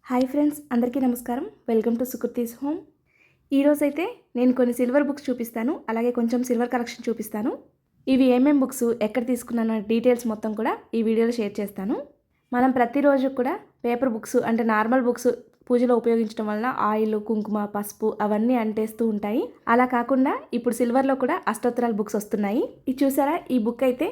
Hi friends, అందరికీ నమస్కారం. Welcome to Sukriti's home. ఈరోజైతే నేను కొన్ని సిల్వర్ బుక్స్ చూపిస్తాను, అలాగే కొంచెం సిల్వర్ కలెక్షన్ చూపిస్తాను. ఇవి ఏమేం బుక్స్, ఎక్కడ తీసుకున్నాను డీటెయిల్స్ మొత్తం కూడా ఈ వీడియోలో షేర్ చేస్తాను. మనం ప్రతిరోజు కూడా పేపర్ బుక్స్ అంటే నార్మల్ బుక్స్ పూజలో ఉపయోగించడం వల్ల ఆయిల్, కుంకుమ, పసుపు అవన్నీ అంటేస్తూ ఉంటాయి. అలా కాకుండా ఇప్పుడు సిల్వర్లో కూడా అష్టోత్తరాల బుక్స్ వస్తున్నాయి. ఇది చూసారా, ఈ బుక్ అయితే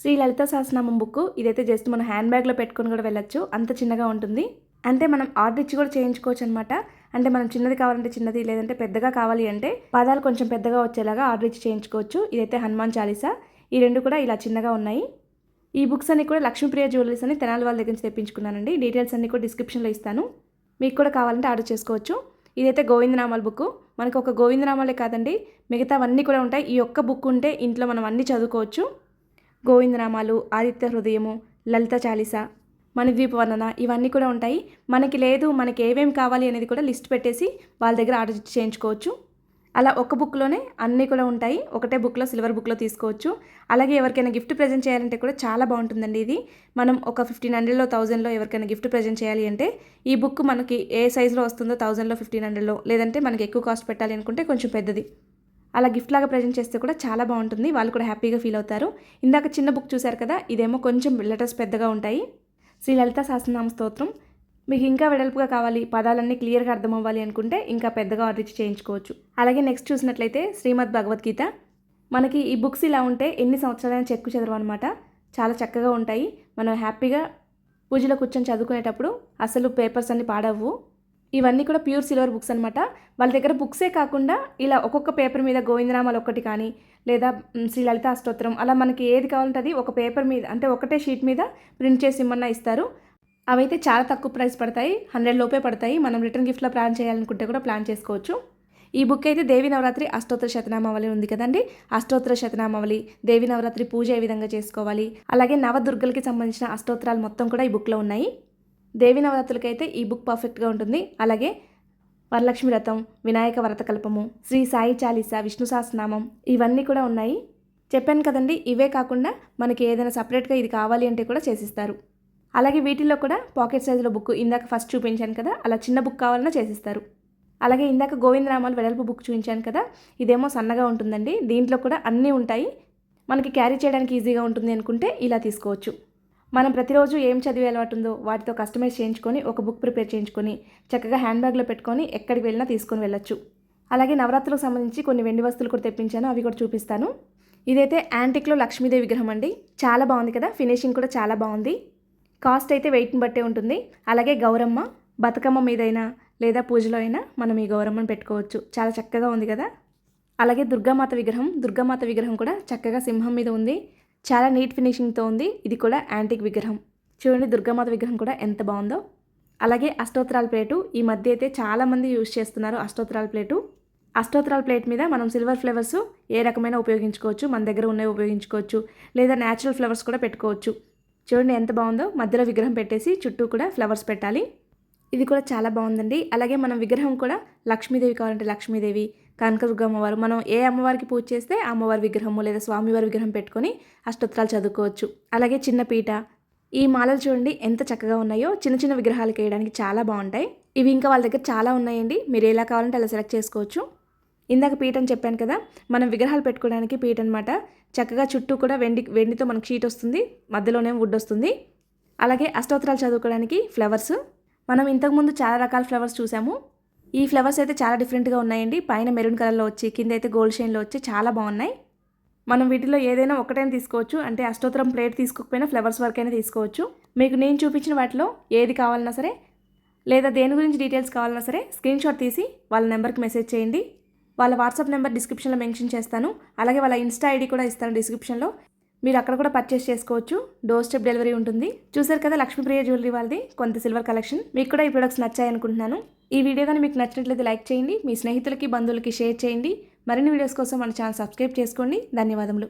శ్రీ లలితా సహస్రనామం బుక్. ఇదైతే జస్ట్ మనం హ్యాండ్ బ్యాగ్లో పెట్టుకొని కూడా వెళ్ళొచ్చు, అంత చిన్నగా ఉంటుంది. అంటే మనం ఆర్డర్ ఇచ్చి కూడా చేయించుకోవచ్చు అనమాట. అంటే మనం చిన్నది కావాలంటే చిన్నది, లేదంటే పెద్దగా కావాలి అంటే పాదాలు కొంచెం పెద్దగా వచ్చేలాగా ఆర్డర్ ఇచ్చి చేయించుకోవచ్చు. ఇదైతే హనుమాన్ చాలీసా. ఈ రెండు కూడా ఇలా చిన్నగా ఉన్నాయి. ఈ బుక్స్ అన్ని కూడా లక్ష్మీప్రియ జ్యువెలరీస్ అని తెనాలి వాళ్ళ దగ్గర నుంచి తెప్పించుకున్నానండి. డీటెయిల్స్ అన్ని కూడా డిస్క్రిప్షన్లో ఇస్తాను, మీకు కూడా కావాలంటే ఆర్డర్ చేసుకోవచ్చు. ఇదైతే గోవిందనామాల బుక్. మనకు ఒక గోవిందనామాలే కాదండి, మిగతావన్నీ కూడా ఉంటాయి. ఈ ఒక్క బుక్ ఉంటే ఇంట్లో మనం అన్నీ చదువుకోవచ్చు. గోవిందనామాలు, ఆదిత్య హృదయము, లలిత చాలీసా, మణిద్వీప వర్ణన ఇవన్నీ కూడా ఉంటాయి. మనకి లేదు, మనకి ఏమేమి కావాలి అనేది కూడా లిస్ట్ పెట్టేసి వాళ్ళ దగ్గర ఆర్డర్ చేయించుకోవచ్చు. అలా ఒక బుక్లోనే అన్నీ కూడా ఉంటాయి. ఒకటే బుక్లో సిల్వర్ బుక్లో తీసుకోవచ్చు. అలాగే ఎవరికైనా గిఫ్ట్ ప్రజెంట్ చేయాలంటే కూడా చాలా బాగుంటుందండి ఇది. మనం ఒక 1500లో 1000లో ఎవరికైనా గిఫ్ట్ ప్రజెంట్ చేయాలి అంటే ఈ బుక్ మనకి ఏ సైజులో వస్తుందో 1000లో 1500లో, లేదంటే మనకి ఎక్కువ కాస్ట్ పెట్టాలి అనుకుంటే కొంచెం పెద్దది, అలా గిఫ్ట్ లాగా ప్రజెంట్ చేస్తే కూడా చాలా బాగుంటుంది. వాళ్ళు కూడా హ్యాపీగా ఫీల్ అవుతారు. ఇందాక చిన్న బుక్ చూశారు కదా, ఇదేమో కొంచెం లెటర్స్ పెద్దగా ఉంటాయి. శ్రీ లలితా సహస్రనామ స్తోత్రం. మీకు ఇంకా వెడల్పుగా కావాలి, పదాలన్నీ క్లియర్గా అర్థం అవ్వాలి అనుకుంటే ఇంకా పెద్దగా ఆర్డర్ ఇచ్చి చేయించుకోవచ్చు. అలాగే నెక్స్ట్ చూసినట్లయితే శ్రీమద్ భగవద్గీత. మనకి ఈ బుక్స్ ఇలా ఉంటే ఎన్ని సంవత్సరాలైనా చెక్కు చెదరవు అనమాట. చాలా చక్కగా ఉంటాయి. మనం హ్యాపీగా పూజలో కూర్చొని చదువుకునేటప్పుడు అసలు పేపర్స్ అన్ని పాడవు. ఇవన్నీ కూడా ప్యూర్ సిల్వర్ బుక్స్ అనమాట. వాళ్ళ దగ్గర బుక్సే కాకుండా ఇలా ఒక్కొక్క పేపర్ మీద గోవిందనామాలు ఒకటి కానీ, లేదా శ్రీ లలిత అష్టోత్తరం, అలా మనకి ఏది కావాలంటే అది ఒక పేపర్ మీద, అంటే ఒకటే షీట్ మీద ప్రింట్ చేసి ఇమ్మన్నా ఇస్తారు. అవైతే చాలా తక్కువ ప్రైస్ పడతాయి, 100 లోపే పడతాయి. మనం రిటర్న్ గిఫ్ట్లో ప్లాన్ చేయాలనుకుంటే కూడా ప్లాన్ చేసుకోవచ్చు. ఈ బుక్ అయితే దేవి నవరాత్రి అష్టోత్తర శతనామావళి ఉంది కదండి, అష్టోత్తర శతనామావళి, దేవి నవరాత్రి పూజ ఏ విధంగా చేసుకోవాలి, అలాగే నవదుర్గలకి సంబంధించిన అష్టోత్తరాలు మొత్తం కూడా ఈ బుక్లో ఉన్నాయి. దేవి నవరాత్రులకి అయితే ఈ బుక్ పర్ఫెక్ట్గా ఉంటుంది. అలాగే వరలక్ష్మి వ్రతం, వినాయక వ్రతకల్పము, శ్రీ సాయి చాలీసా, విష్ణు సహస్రనామం ఇవన్నీ కూడా ఉన్నాయి. చెప్పాను కదండి, ఇవే కాకుండా మనకి ఏదైనా సపరేట్గా ఇది కావాలి అంటే కూడా చేసిస్తారు. అలాగే వీటిల్లో కూడా పాకెట్ సైజులో బుక్ ఇందాక ఫస్ట్ చూపించాను కదా, అలా చిన్న బుక్ కావాలన్నా చేసిస్తారు. అలాగే ఇందాక గోవిందనామాలు వెడల్పు బుక్ చూపించాను కదా, ఇదేమో సన్నగా ఉంటుందండి. దీంట్లో కూడా అన్నీ ఉంటాయి. మనకి క్యారీ చేయడానికి ఈజీగా ఉంటుంది అనుకుంటే ఇలా తీసుకోవచ్చు. మనం ప్రతిరోజు ఏం చదివే అలవాటు ఉందో వాటితో కస్టమైజ్ చేయించుకొని ఒక బుక్ ప్రిపేర్ చేయించుకొని చక్కగా హ్యాండ్ బ్యాగ్లో పెట్టుకొని ఎక్కడికి వెళ్ళినా తీసుకొని వెళ్ళొచ్చు. అలాగే నవరాత్రులకు సంబంధించి కొన్ని వెండి వస్తువులు కూడా తెప్పించాను, అవి కూడా చూపిస్తాను. ఇదైతే యాంటిక్లో లక్ష్మీదేవి విగ్రహం అండి. చాలా బాగుంది కదా, ఫినిషింగ్ కూడా చాలా బాగుంది. కాస్ట్ అయితే వెయిట్ని బట్టే ఉంటుంది. అలాగే గౌరమ్మ, బతుకమ్మ మీదైనా లేదా పూజలో అయినా మనం ఈ గౌరమ్మను పెట్టుకోవచ్చు. చాలా చక్కగా ఉంది కదా. అలాగే దుర్గామాత విగ్రహం కూడా చక్కగా సింహం మీద ఉంది. చాలా నీట్ ఫినిషింగ్తో ఉంది. ఇది కూడా యాంటిక్ విగ్రహం. చూడండి, దుర్గామాత విగ్రహం కూడా ఎంత బాగుందో. అలాగే అష్టోత్తరాల ప్లేటు ఈ మధ్య అయితే చాలామంది యూజ్ చేస్తున్నారు. అష్టోత్తరాల ప్లేట్ మీద మనం సిల్వర్ ఫ్లవర్స్ ఏ రకమైన ఉపయోగించుకోవచ్చు, మన దగ్గర ఉన్నవి ఉపయోగించుకోవచ్చు, లేదా న్యాచురల్ ఫ్లవర్స్ కూడా పెట్టుకోవచ్చు. చూడండి ఎంత బాగుందో. మధ్యలో విగ్రహం పెట్టేసి చుట్టూ కూడా ఫ్లవర్స్ పెట్టాలి. ఇది కూడా చాలా బాగుందండి. అలాగే మనం విగ్రహం కూడా లక్ష్మీదేవి కావాలంటే లక్ష్మీదేవి, కనకదుర్గ అమ్మవారు, మనం ఏ అమ్మవారికి పూజ చేస్తే ఆ అమ్మవారి విగ్రహము లేదా స్వామివారి విగ్రహం పెట్టుకొని అష్టోత్తరాలు చదువుకోవచ్చు. అలాగే చిన్న పీట. ఈ మాలలు చూడండి ఎంత చక్కగా ఉన్నాయో. చిన్న చిన్న విగ్రహాలకు వేయడానికి చాలా బాగుంటాయి. ఇవి ఇంకా వాళ్ళ దగ్గర చాలా ఉన్నాయండి. మీరు ఎలా కావాలంటే అలా సెలెక్ట్ చేసుకోవచ్చు. ఇందాక పీట అని చెప్పాను కదా, మనం విగ్రహాలు పెట్టుకోవడానికి పీట అనమాట. చక్కగా చుట్టూ కూడా వెండితో మనకు షీట్ వస్తుంది, మధ్యలోనే వుడ్ వస్తుంది. అలాగే అష్టోత్తరాలు చదువుకోవడానికి ఫ్లవర్స్. మనం ఇంతకుముందు చాలా రకాల ఫ్లవర్స్ చూసాము. ఈ ఫ్లవర్స్ అయితే చాలా డిఫరెంట్గా ఉన్నాయండి. పైన మెరూన్ కలర్లో వచ్చి కింద అయితే గోల్డ్ షైన్లో వచ్చి చాలా బాగున్నాయి. మనం వీటిలో ఏదైనా ఒకటైనా తీసుకోవచ్చు. అంటే అష్టోత్తరం ప్లేట్ తీసుకోకపోయినా ఫ్లవర్స్ వరకైనా తీసుకోవచ్చు. మీకు నేను చూపించిన వాటిలో ఏది కావాలన్నా సరే, లేదా దేని గురించి డీటెయిల్స్ కావాలన్నా సరే స్క్రీన్ షాట్ తీసి వాళ్ళ నెంబర్కి మెసేజ్ చేయండి. వాళ్ళ వాట్సాప్ నెంబర్ డిస్క్రిప్షన్లో మెన్షన్ చేస్తాను. అలాగే వాళ్ళ ఇన్స్టా ఐడి కూడా ఇస్తాను డిస్క్రిప్షన్లో. మీరు అక్కడ కూడా పర్చేస్ చేసుకోవచ్చు. డోర్ స్టెప్ డెలివరీ ఉంటుంది. చూసారు కదా, లక్ష్మీప్రియ జ్యువెలరీ వాళ్ళది కొంత సిల్వర్ కలెక్షన్. మీకు కూడా ఈ ప్రొడక్ట్స్ నచ్చాయి అనుకుంటున్నాను. ఈ వీడియో కానీ మీకు నచ్చినట్లయితే లైక్ చేయండి, మీ స్నేహితులకి బంధువులకి షేర్ చేయండి. మరిన్ని వీడియోస్ కోసం మన ఛానల్ సబ్స్క్రైబ్ చేసుకోండి. ధన్యవాదములు.